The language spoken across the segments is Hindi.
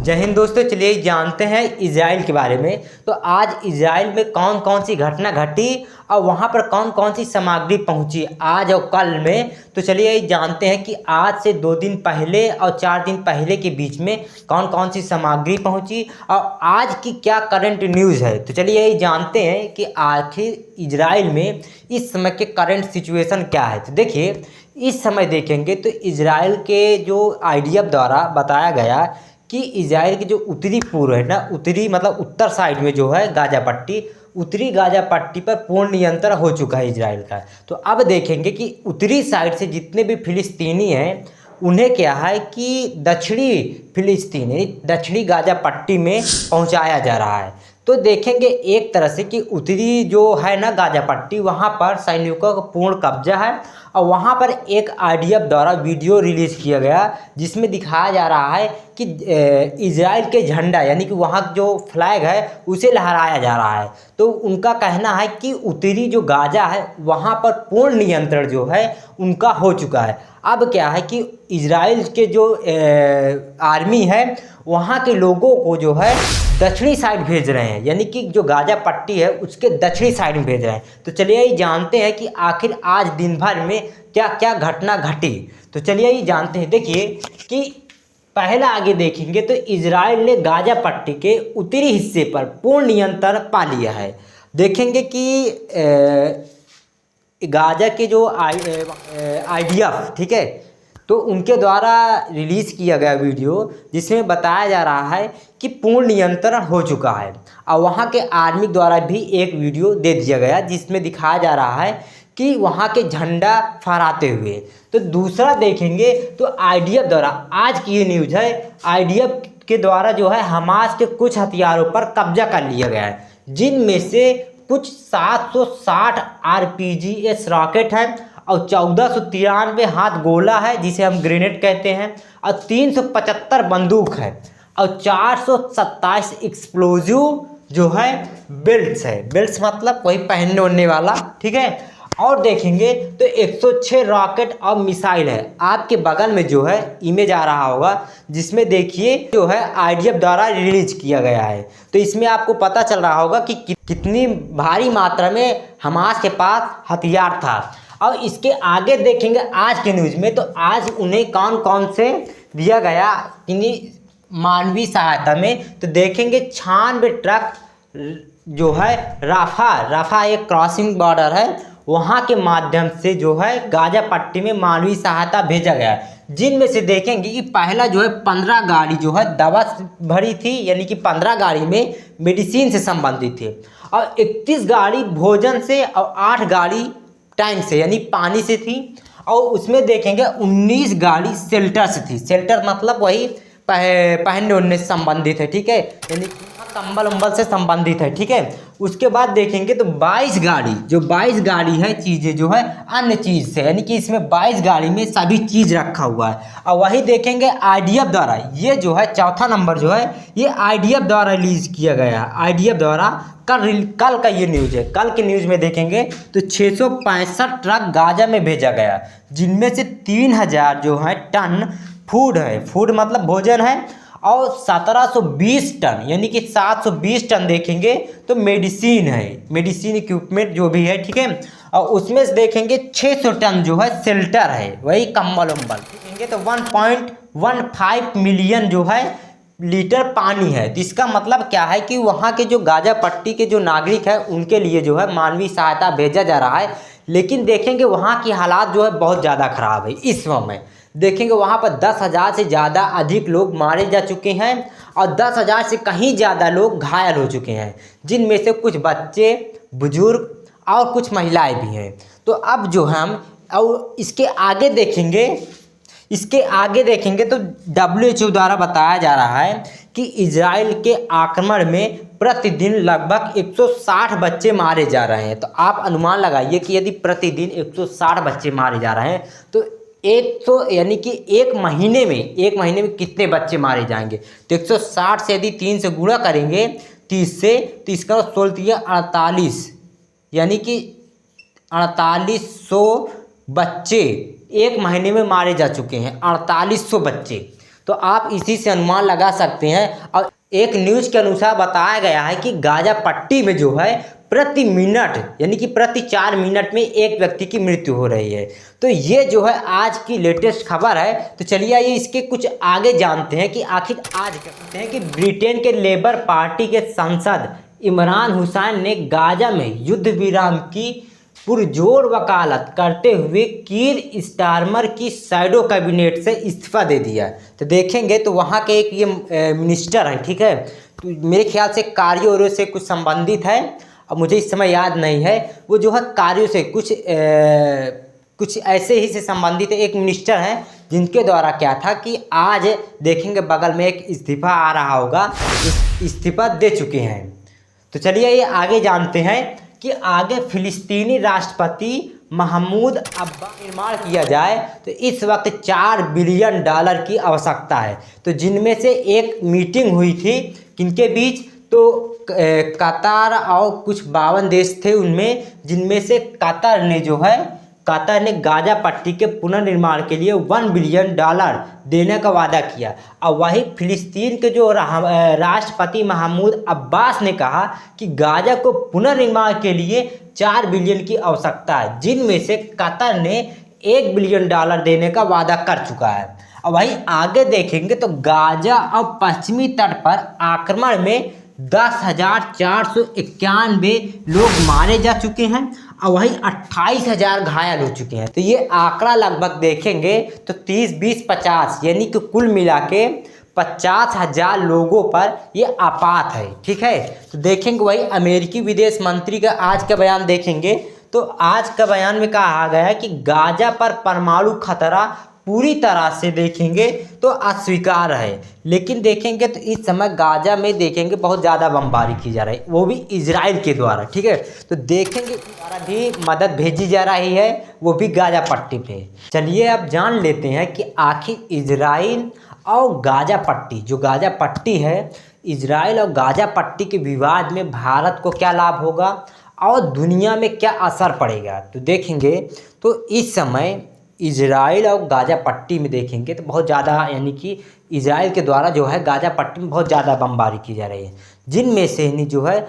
जय हिंद दोस्तों। चलिए जानते हैं इजराइल के बारे में। तो आज इजराइल में कौन कौन सी घटना घटी और वहाँ पर कौन कौन सी सामग्री पहुँची आज और कल में। तो चलिए जानते हैं कि आज से 2 दिन पहले और 4 दिन पहले के बीच में कौन कौन सी सामग्री पहुँची और आज की क्या करंट न्यूज़ है। तो चलिए यही जानते हैं कि आखिर इजराइल में इस समय के करंट सिचुएशन क्या है। तो देखिए इस समय देखेंगे तो इजराइल के जो IDF द्वारा बताया गया कि इजराइल की जो उत्तरी पूर्व है ना, उत्तरी मतलब उत्तर साइड में जो है गाजा पट्टी, उत्तरी गाजा पट्टी पर पूर्ण नियंत्रण हो चुका है इजराइल का। तो अब देखेंगे कि उत्तरी साइड से जितने भी फिलिस्तीनी हैं उन्हें क्या है कि दक्षिणी फिलिस्तीन यानी दक्षिणी गाजा पट्टी में पहुंचाया जा रहा है। तो देखेंगे एक तरह से कि उत्तरी जो है ना गाजा पट्टी, वहाँ पर सैनिकों का पूर्ण कब्जा है और वहाँ पर एक IDF द्वारा वीडियो रिलीज़ किया गया जिसमें दिखाया जा रहा है कि इजराइल के झंडा यानी कि वहाँ जो फ्लैग है उसे लहराया जा रहा है। तो उनका कहना है कि उत्तरी जो गाजा है वहाँ पर पूर्ण नियंत्रण जो है उनका हो चुका है। अब क्या है कि इजराइल के जो आर्मी है वहाँ के लोगों को जो है दक्षिणी साइड भेज रहे हैं, यानी कि जो गाजा पट्टी है उसके दक्षिणी साइड में भेज रहे हैं। तो चलिए ये जानते हैं कि आखिर आज दिन भर में क्या क्या घटना घटी। तो चलिए ये जानते हैं। देखिए कि पहला आगे देखेंगे तो इजराइल ने गाजा पट्टी के उत्तरी हिस्से पर पूर्ण नियंत्रण पा लिया है। देखेंगे कि गाजा के जो IDF, ठीक है, तो उनके द्वारा रिलीज़ किया गया वीडियो जिसमें बताया जा रहा है कि पूर्ण नियंत्रण हो चुका है। और वहाँ के आर्मी द्वारा भी एक वीडियो दे दिया गया जिसमें दिखाया जा रहा है कि वहाँ के झंडा फहराते हुए। तो दूसरा देखेंगे तो IDF द्वारा आज की ये न्यूज़ है, IDF के द्वारा जो है हमास के कुछ हथियारों पर कब्जा कर लिया गया है, जिनमें से कुछ 760 RPGS रॉकेट है और 1493 हाथ गोला है जिसे हम ग्रेनेड कहते हैं और 375 बंदूक है और 427 एक्सप्लोजिव जो है बेल्ट्स है। बेल्ट्स मतलब वही पहनने ओढ़ने वाला, ठीक है। और देखेंगे तो 106 रॉकेट और मिसाइल है। आपके बगल में जो है इमेज आ रहा होगा जिसमें देखिए जो है IDF द्वारा रिलीज किया गया है। तो इसमें आपको पता चल रहा होगा कि कितनी भारी मात्रा में हमास के पास हथियार था। और इसके आगे देखेंगे आज के न्यूज़ में तो आज उन्हें कौन कौन से दिया गया इन्हीं मानवीय सहायता में। तो देखेंगे 96 ट्रक जो है राफा एक क्रॉसिंग बॉर्डर है वहाँ के माध्यम से जो है गाजा पट्टी में मानवीय सहायता भेजा गया, जिनमें से देखेंगे कि पहला जो है 15 गाड़ी जो है दवा भरी थी, यानी कि 15 गाड़ी में मेडिसिन से संबंधित थी और 31 गाड़ी भोजन से और 8 गाड़ी टैंक से यानी पानी से थी। और उसमें देखेंगे 19 गाड़ी शेल्टर से थी। शेल्टर मतलब वही पहनने ओढ़ने से संबंधित है, ठीक है, यानी कंबल उम्बल से संबंधित है, ठीक है। उसके बाद देखेंगे तो 22 गाड़ी है चीज़ें जो है अन्य चीज़ से, यानी कि इसमें 22 गाड़ी में सभी चीज़ रखा हुआ है। और वही देखेंगे IDF द्वारा ये जो है चौथा नंबर जो है ये IDF द्वारा रिलीज किया गया है। IDF द्वारा कल का ये न्यूज़ है। कल के न्यूज़ में देखेंगे तो 665 ट्रक गाजा में भेजा गया, जिनमें से 3000 जो है टन फूड है, फूड मतलब भोजन है, और 1720 टन यानी कि 720 टन देखेंगे तो मेडिसिन है, मेडिसिन इक्विपमेंट जो भी है, ठीक है। और उसमें से देखेंगे 600 टन जो है शेल्टर है, वही कंबल उम्बल देखेंगे तो 1.15 मिलियन जो है लीटर पानी है। तो इसका मतलब क्या है कि वहाँ के जो गाजा पट्टी के जो नागरिक है उनके लिए जो है मानवीय सहायता भेजा जा रहा है। लेकिन देखेंगे वहाँ की हालात जो है बहुत ज़्यादा ख़राब है इस समय। देखेंगे वहाँ पर 10,000 से ज़्यादा अधिक लोग मारे जा चुके हैं और 10,000 से कहीं ज़्यादा लोग घायल हो चुके हैं, जिनमें से कुछ बच्चे, बुजुर्ग और कुछ महिलाएं भी हैं। तो अब जो हम और इसके आगे देखेंगे तो WHO द्वारा बताया जा रहा है कि इजराइल के आक्रमण में प्रतिदिन लगभग 160 बच्चे मारे जा रहे हैं। तो आप अनुमान लगाइए कि यदि प्रतिदिन 160 बच्चे मारे जा रहे हैं तो 100 यानी कि एक महीने में कितने बच्चे मारे जाएंगे। तो 160 से यदि 3 से गुणा करेंगे 30 से, तो इसका 16 यानी कि 4800 बच्चे एक महीने में मारे जा चुके हैं, 4800 बच्चे। तो तो आप इसी से अनुमान लगा सकते हैं। और एक न्यूज़ के अनुसार बताया गया है कि गाजा पट्टी में जो है प्रति मिनट यानी कि प्रति 4 मिनट में एक व्यक्ति की मृत्यु हो रही है। तो ये जो है आज की लेटेस्ट खबर है। तो चलिए आइए इसके कुछ आगे जानते हैं कि आखिर आज कहते हैं कि ब्रिटेन के लेबर पार्टी के सांसद इमरान हुसैन ने गाजा में युद्ध विराम की पुरजोर वकालत करते हुए कीर स्टारमर की शैडो कैबिनेट से इस्तीफा दे दिया। तो देखेंगे तो वहाँ के एक ये मिनिस्टर है, ठीक है, तो मेरे ख्याल से कार्यों से कुछ संबंधित है। अब मुझे इस समय याद नहीं है, वो जो है कार्यों से कुछ ऐसे ही से संबंधित है। एक मिनिस्टर हैं जिनके द्वारा क्या था कि आज देखेंगे बगल में एक इस्तीफा आ रहा होगा, इस्तीफा दे चुके हैं। तो चलिए ये आगे जानते हैं कि आगे फिलिस्तीनी राष्ट्रपति महमूद अब्बास निर्माण किया जाए तो इस वक्त $4 बिलियन की आवश्यकता है। तो जिनमें से एक मीटिंग हुई थी किनके बीच, तो कतार और कुछ 52 देश थे उनमें, जिनमें से कतर ने गाजा पट्टी के पुनर्निर्माण के लिए $1 बिलियन देने का वादा किया। और वही फिलिस्तीन के जो राष्ट्रपति महमूद अब्बास ने कहा कि गाजा को पुनर्निर्माण के लिए 4 बिलियन की आवश्यकता है, जिनमें से कतर ने $1 बिलियन देने का वादा कर चुका है। और वहीं आगे देखेंगे तो गाजा और पश्चिमी तट पर आक्रमण में 10,491 लोग मारे जा चुके हैं और वहीं 28,000 घायल हो चुके हैं। तो ये आंकड़ा लगभग देखेंगे तो 30, 20, 50 यानी कि कुल मिला के 50,000 लोगों पर ये आपात है, ठीक है। तो देखेंगे वही अमेरिकी विदेश मंत्री का आज का बयान देखेंगे तो आज का बयान में कहा गया है कि गाजा पर परमाणु खतरा पूरी तरह से देखेंगे तो अस्वीकार है। लेकिन देखेंगे तो इस समय गाजा में देखेंगे बहुत ज़्यादा बमबारी की जा रही है, वो भी इजराइल के द्वारा, ठीक है। तो देखेंगे द्वारा भी मदद भेजी जा रही है, वो भी गाजा पट्टी पे। चलिए अब जान लेते हैं कि आखिर इजराइल और गाजा पट्टी, जो गाजा पट्टी है, इजराइल और गाजा पट्टी के विवाद में भारत को क्या लाभ होगा और दुनिया में क्या असर पड़ेगा। तो देखेंगे तो इस समय इजराइल और गाजा पट्टी में देखेंगे तो बहुत ज़्यादा यानी कि इजराइल के द्वारा जो है गाजा पट्टी में बहुत ज़्यादा बमबारी की जा रही है, जिनमें से नहीं जो है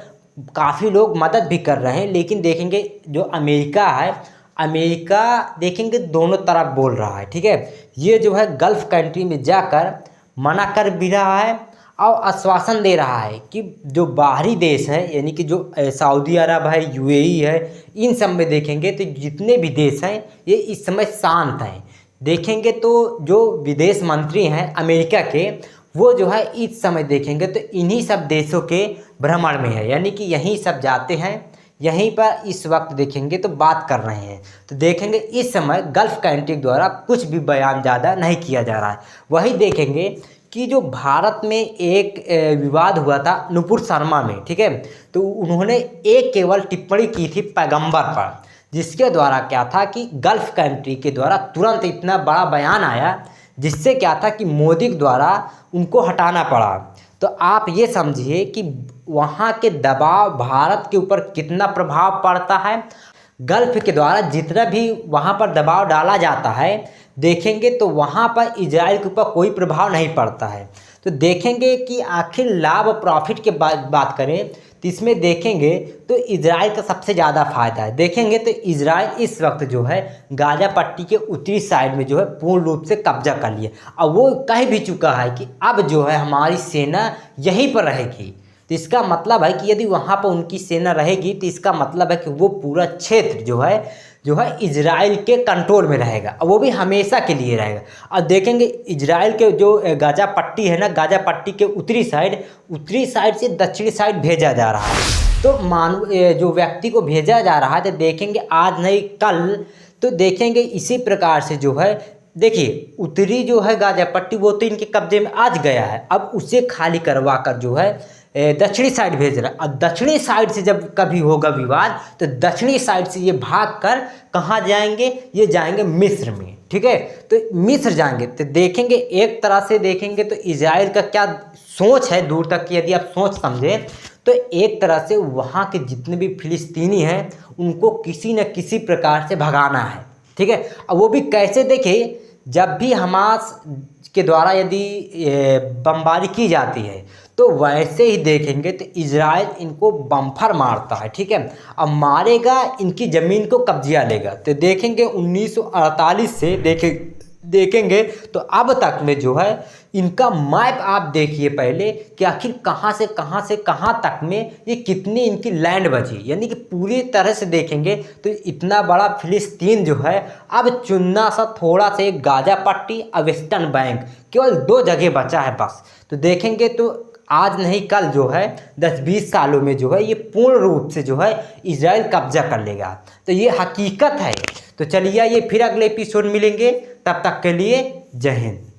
काफ़ी लोग मदद भी कर रहे हैं। लेकिन देखेंगे जो अमेरिका है, अमेरिका देखेंगे दोनों तरफ बोल रहा है, ठीक है। ये जो है गल्फ़ कंट्री में जाकर मना कर भी रहा है और आश्वासन दे रहा है कि जो बाहरी देश है यानी कि जो सऊदी अरब है, यूएई है, इन सब में देखेंगे तो जितने भी देश हैं ये इस समय शांत हैं। देखेंगे तो जो विदेश मंत्री हैं अमेरिका के, वो जो है इस समय देखेंगे तो इन्हीं सब देशों के भ्रमण में है, यानी कि यहीं सब जाते हैं, यहीं पर इस वक्त देखेंगे तो बात कर रहे हैं। तो देखेंगे इस समय गल्फ़ कंट्री द्वारा कुछ भी बयान ज़्यादा नहीं किया जा रहा है। वही देखेंगे कि जो भारत में एक विवाद हुआ था नुपुर शर्मा में, ठीक है, तो उन्होंने एक केवल टिप्पणी की थी पैगंबर पर, जिसके द्वारा क्या था कि गल्फ़ कंट्री के द्वारा तुरंत इतना बड़ा बयान आया, जिससे क्या था कि मोदी के द्वारा उनको हटाना पड़ा। तो आप ये समझिए कि वहाँ के दबाव भारत के ऊपर कितना प्रभाव पड़ता है। गल्फ़ के द्वारा जितना भी वहाँ पर दबाव डाला जाता है, देखेंगे तो वहाँ पर इजराइल के ऊपर कोई प्रभाव नहीं पड़ता है। तो देखेंगे कि आखिर लाभ प्रॉफिट के बात करें तो इसमें देखेंगे तो इजराइल का सबसे ज़्यादा फ़ायदा है। देखेंगे तो इजराइल इस वक्त जो है गाजा पट्टी के उत्तरी साइड में जो है पूर्ण रूप से कब्जा कर लिया और वो कह भी चुका है कि अब जो है हमारी सेना यहीं पर रहेगी। तो इसका मतलब है कि यदि वहाँ पर उनकी सेना रहेगी तो इसका मतलब है कि वो पूरा क्षेत्र जो है इजराइल के कंट्रोल में रहेगा और वो भी हमेशा के लिए रहेगा। और देखेंगे इजराइल के जो गाजा पट्टी है ना, गाजा पट्टी के उत्तरी साइड से दक्षिणी साइड भेजा जा रहा है। तो जो व्यक्ति को भेजा जा रहा है तो देखेंगे आज नहीं कल, तो देखेंगे इसी प्रकार से जो है देखिए उत्तरी जो है गाजा पट्टी वो तो इनके कब्जे में आज गया है, अब उसे खाली करवा कर जो है दक्षिणी साइड भेज रहा है। और दक्षिणी साइड से जब कभी होगा विवाद तो दक्षिणी साइड से ये भाग कर कहाँ जाएंगे, ये जाएंगे मिस्र में, ठीक है। तो मिस्र जाएंगे तो देखेंगे एक तरह से देखेंगे तो इजराइल का क्या सोच है दूर तक की, यदि आप सोच समझें तो एक तरह से वहाँ के जितने भी फिलिस्तीनी हैं उनको किसी न किसी प्रकार से भगाना है, ठीक है। और वो भी कैसे, देखिए जब भी हमास के द्वारा यदि बमबारी की जाती है तो वैसे ही देखेंगे तो इजराइल इनको बम्फर मारता है, ठीक है। अब मारेगा, इनकी ज़मीन को कब्जा लेगा। तो देखेंगे 1948 से देखेंगे तो अब तक में जो है इनका मैप आप देखिए पहले कि आखिर कहाँ से कहाँ तक में ये कितनी इनकी लैंड बची, यानी कि पूरी तरह से देखेंगे तो इतना बड़ा फिलिस्तीन जो है अब चुनना सा थोड़ा सा एक गाजा पट्टी और वेस्टर्न बैंक, केवल 2 जगह बचा है बस। तो देखेंगे तो आज नहीं कल जो है 10-20 सालों में जो है ये पूर्ण रूप से जो है इजराइल कब्जा कर लेगा। तो ये हकीकत है। तो चलिए ये फिर अगले एपिसोड मिलेंगे, तब तक के लिए जय हिंद।